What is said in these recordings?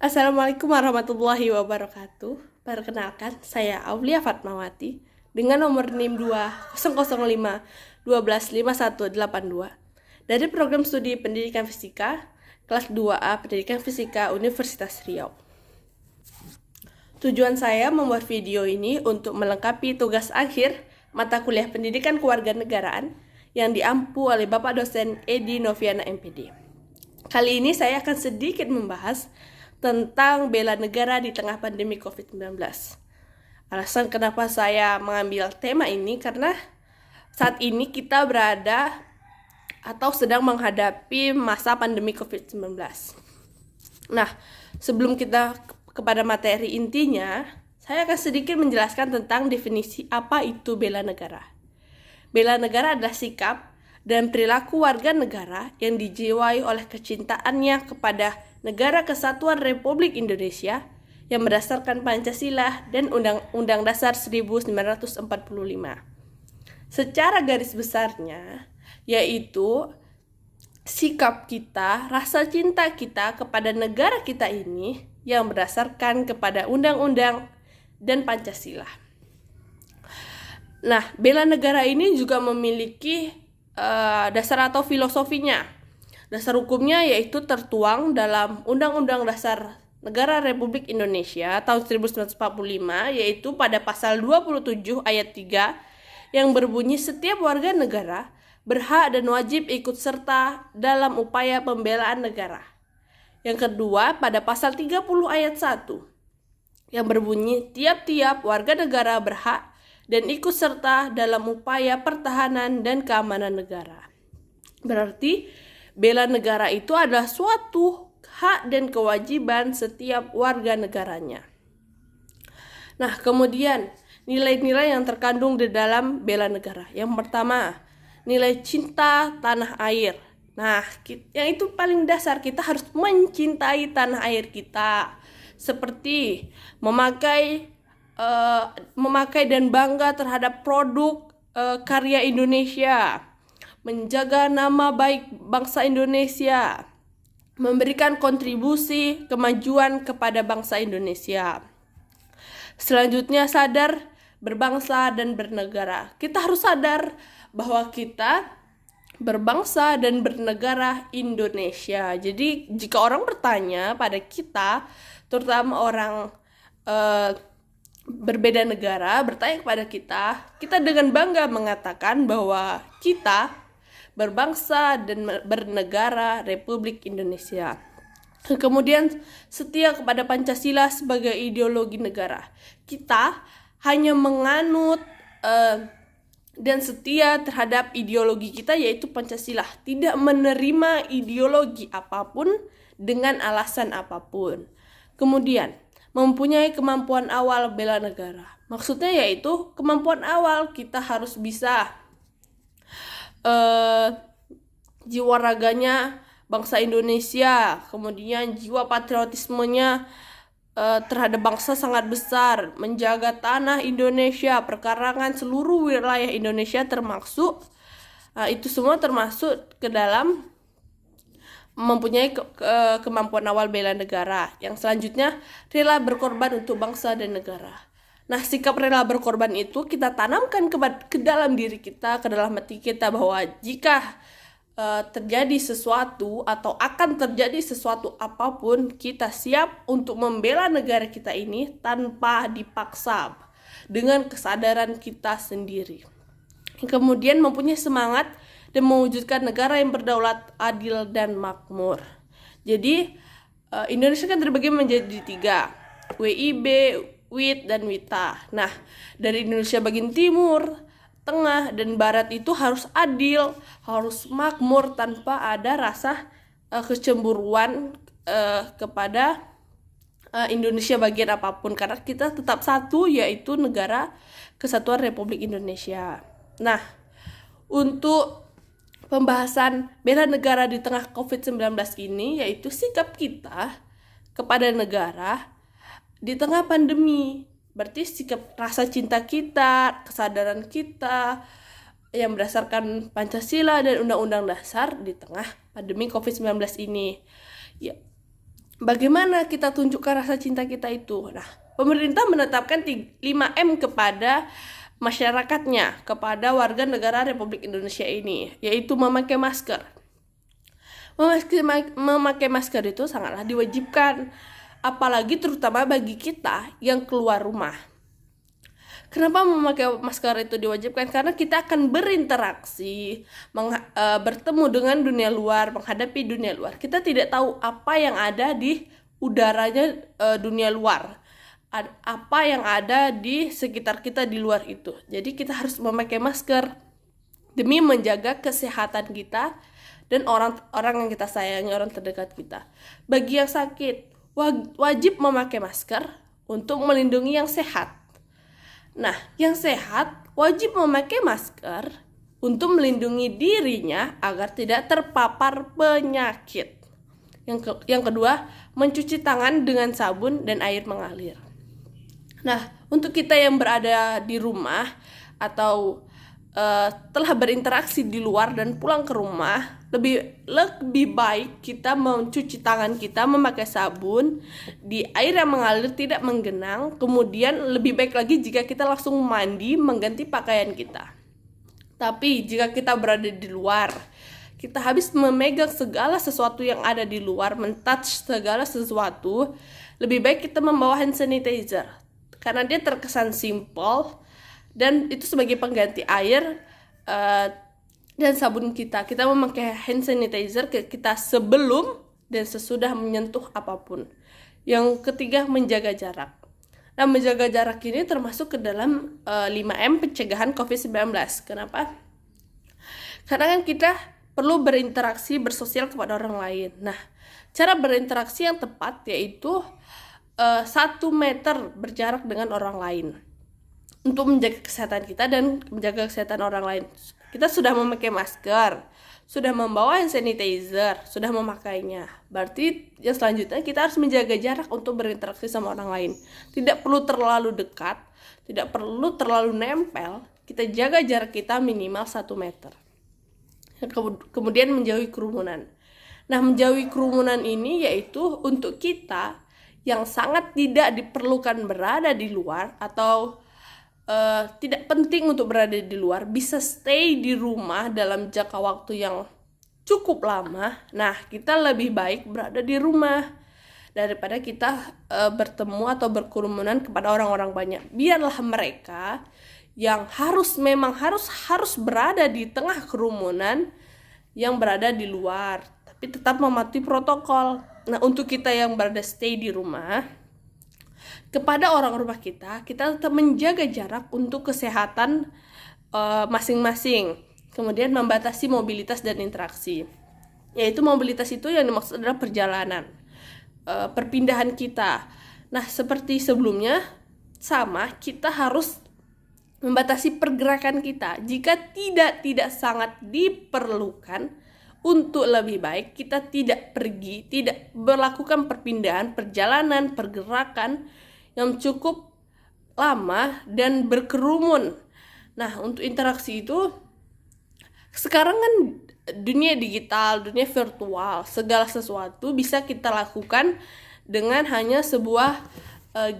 Assalamualaikum warahmatullahi wabarakatuh. Perkenalkan, saya Aulia Fatmawati dengan nomor NIM 2005 125182 dari program studi Pendidikan Fisika kelas 2A Pendidikan Fisika Universitas Riau. Tujuan saya membuat video ini untuk melengkapi tugas akhir mata kuliah Pendidikan Kewarganegaraan yang diampu oleh Bapak dosen Edi Noviana MPD. Kali ini saya akan sedikit membahas tentang bela negara di tengah pandemi COVID-19. Alasan kenapa saya mengambil tema ini karena saat ini kita berada atau sedang menghadapi masa pandemi COVID-19. Nah, sebelum kita kepada materi intinya, saya akan sedikit menjelaskan tentang definisi apa itu bela negara. Bela negara adalah sikap dan perilaku warga negara yang dijiwai oleh kecintaannya kepada Negara Kesatuan Republik Indonesia yang berdasarkan Pancasila dan Undang-Undang Dasar 1945. Secara garis besarnya, yaitu sikap kita, rasa cinta kita kepada negara kita ini yang berdasarkan kepada Undang-Undang dan Pancasila. Nah, bela negara ini juga memiliki dasar atau filosofinya. Dasar hukumnya yaitu tertuang dalam Undang-Undang Dasar Negara Republik Indonesia tahun 1945, yaitu pada pasal 27 ayat 3 yang berbunyi setiap warga negara berhak dan wajib ikut serta dalam upaya pembelaan negara. Yang kedua, pada pasal 30 ayat 1 yang berbunyi tiap-tiap warga negara berhak dan ikut serta dalam upaya pertahanan dan keamanan negara. Berarti bela negara itu adalah suatu hak dan kewajiban setiap warga negaranya. Nah, kemudian nilai-nilai yang terkandung di dalam bela negara. Yang pertama, nilai cinta tanah air. Nah, yang itu paling dasar, kita harus mencintai tanah air kita. Seperti memakai dan bangga terhadap produk karya Indonesia, menjaga nama baik bangsa Indonesia, memberikan kontribusi kemajuan kepada bangsa Indonesia. Selanjutnya, sadar berbangsa dan bernegara. Kita harus sadar bahwa kita berbangsa dan bernegara Indonesia. Jadi jika orang bertanya pada kita, terutama orang berbeda negara bertanya kepada kita dengan bangga mengatakan bahwa kita berbangsa dan bernegara Republik Indonesia. Kemudian setia kepada Pancasila sebagai ideologi negara. Kita hanya menganut dan setia terhadap ideologi kita yaitu Pancasila, tidak menerima ideologi apapun dengan alasan apapun. Kemudian mempunyai kemampuan awal bela negara. Maksudnya yaitu kemampuan awal kita harus bisa jiwa raganya bangsa Indonesia, kemudian jiwa patriotismenya terhadap bangsa sangat besar, menjaga tanah Indonesia, perkarangan seluruh wilayah Indonesia termasuk itu semua termasuk ke dalam mempunyai kemampuan awal bela negara. Yang selanjutnya, rela berkorban untuk bangsa dan negara. Nah, sikap rela berkorban itu kita tanamkan ke dalam diri kita, ke dalam hati kita, bahwa jika terjadi sesuatu atau akan terjadi sesuatu apapun, kita siap untuk membela negara kita ini tanpa dipaksa, dengan kesadaran kita sendiri. Kemudian mempunyai semangat dan mewujudkan negara yang berdaulat, adil, dan makmur. Jadi Indonesia kan terbagi menjadi 3, WIB, WIT, dan WITA. Nah, dari Indonesia bagian timur, tengah, dan barat itu harus adil, harus makmur tanpa ada rasa kecemburuan kepada Indonesia bagian apapun, karena kita tetap satu, yaitu Negara Kesatuan Republik Indonesia. Nah, untuk pembahasan bela negara di tengah COVID-19 ini, yaitu sikap kita kepada negara di tengah pandemi. Berarti sikap rasa cinta kita, kesadaran kita yang berdasarkan Pancasila dan Undang-Undang Dasar di tengah pandemi COVID-19 ini. Ya, bagaimana kita tunjukkan rasa cinta kita itu? Nah, pemerintah menetapkan 5M kepada masyarakatnya, kepada warga negara Republik Indonesia ini, yaitu memakai masker. Memakai masker itu sangatlah diwajibkan, apalagi terutama bagi kita yang keluar rumah. Kenapa memakai masker itu diwajibkan? Karena kita akan berinteraksi, bertemu dengan dunia luar, menghadapi dunia luar. Kita tidak tahu apa yang ada di udaranya dunia luar, apa yang ada di sekitar kita di luar itu. Jadi kita harus memakai masker demi menjaga kesehatan kita dan orang-orang yang kita sayangi, orang terdekat kita. Bagi yang sakit, wajib memakai masker untuk melindungi yang sehat. Nah, yang sehat wajib memakai masker untuk melindungi dirinya agar tidak terpapar penyakit. Yang kedua, mencuci tangan dengan sabun dan air mengalir. Nah, untuk kita yang berada di rumah atau telah berinteraksi di luar dan pulang ke rumah, lebih baik kita mencuci tangan kita memakai sabun di air yang mengalir, tidak menggenang. Kemudian lebih baik lagi jika kita langsung mandi mengganti pakaian kita. Tapi jika kita berada di luar, kita habis memegang segala sesuatu yang ada di luar, mentouch segala sesuatu, lebih baik kita membawa hand sanitizer karena dia terkesan simple dan itu sebagai pengganti air dan sabun kita. Kita memakai hand sanitizer kita sebelum dan sesudah menyentuh apapun. Yang ketiga, menjaga jarak. Nah, menjaga jarak ini termasuk ke dalam 5M pencegahan COVID-19. Kenapa? Karena kan kita perlu berinteraksi, bersosial kepada orang lain. Nah, cara berinteraksi yang tepat yaitu 1 meter berjarak dengan orang lain untuk menjaga kesehatan kita dan menjaga kesehatan orang lain. Kita sudah memakai masker, sudah membawa hand sanitizer, sudah memakainya. Berarti yang selanjutnya kita harus menjaga jarak untuk berinteraksi sama orang lain. Tidak perlu terlalu dekat, tidak perlu terlalu nempel. Kita jaga jarak kita minimal 1 meter. Kemudian menjauhi kerumunan. Nah, menjauhi kerumunan ini yaitu untuk kita yang sangat tidak diperlukan berada di luar atau tidak penting untuk berada di luar, bisa stay di rumah dalam jangka waktu yang cukup lama. Nah, kita lebih baik berada di rumah daripada kita bertemu atau berkerumunan kepada orang-orang banyak. Biarlah mereka yang memang harus berada di tengah kerumunan yang berada di luar, tapi tetap mematuhi protokol. Nah, untuk kita yang berada stay di rumah, kepada orang rumah kita tetap menjaga jarak untuk kesehatan masing-masing. Kemudian membatasi mobilitas dan interaksi. Yaitu mobilitas itu yang dimaksud adalah perjalanan, perpindahan kita. Nah, seperti sebelumnya, kita harus membatasi pergerakan kita. Jika tidak sangat diperlukan, untuk lebih baik kita tidak pergi, tidak melakukan perjalanan, pergerakan yang cukup lama dan berkerumun. Nah, untuk interaksi itu sekarang kan dunia digital, dunia virtual, segala sesuatu bisa kita lakukan dengan hanya sebuah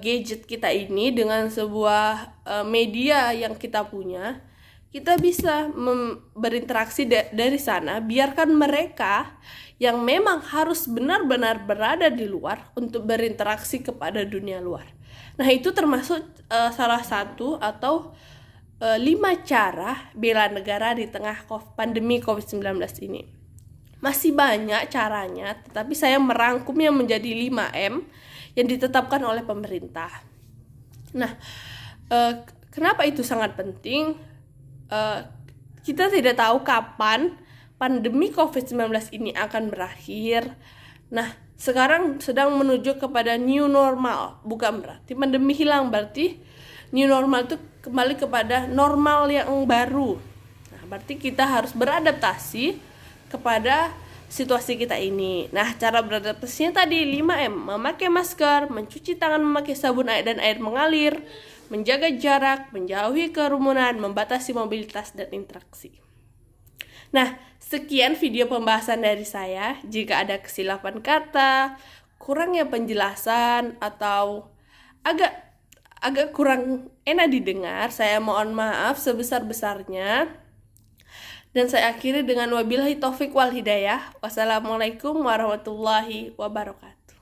gadget kita ini, dengan sebuah media yang kita punya. Kita bisa berinteraksi dari sana. Biarkan mereka yang memang harus benar-benar berada di luar untuk berinteraksi kepada dunia luar. Nah, itu termasuk salah satu atau 5 cara bela negara di tengah pandemi COVID-19 ini. Masih banyak caranya, tetapi saya merangkumnya menjadi 5M yang ditetapkan oleh pemerintah. Nah, kenapa itu sangat penting? Kita tidak tahu kapan pandemi COVID-19 ini akan berakhir. Nah, sekarang sedang menuju kepada new normal. Bukan berarti pandemi hilang, berarti new normal itu kembali kepada normal yang baru. Nah, berarti kita harus beradaptasi kepada situasi kita ini. Nah, cara beradaptasinya tadi 5M, memakai masker, mencuci tangan memakai sabun dan air mengalir, menjaga jarak, menjauhi kerumunan, membatasi mobilitas dan interaksi. Nah, sekian video pembahasan dari saya. Jika ada kesilapan kata, kurangnya penjelasan atau agak agak kurang enak didengar, saya mohon maaf sebesar-besarnya. Dan saya akhiri dengan wabillahi taufik wal hidayah. Wassalamualaikum warahmatullahi wabarakatuh.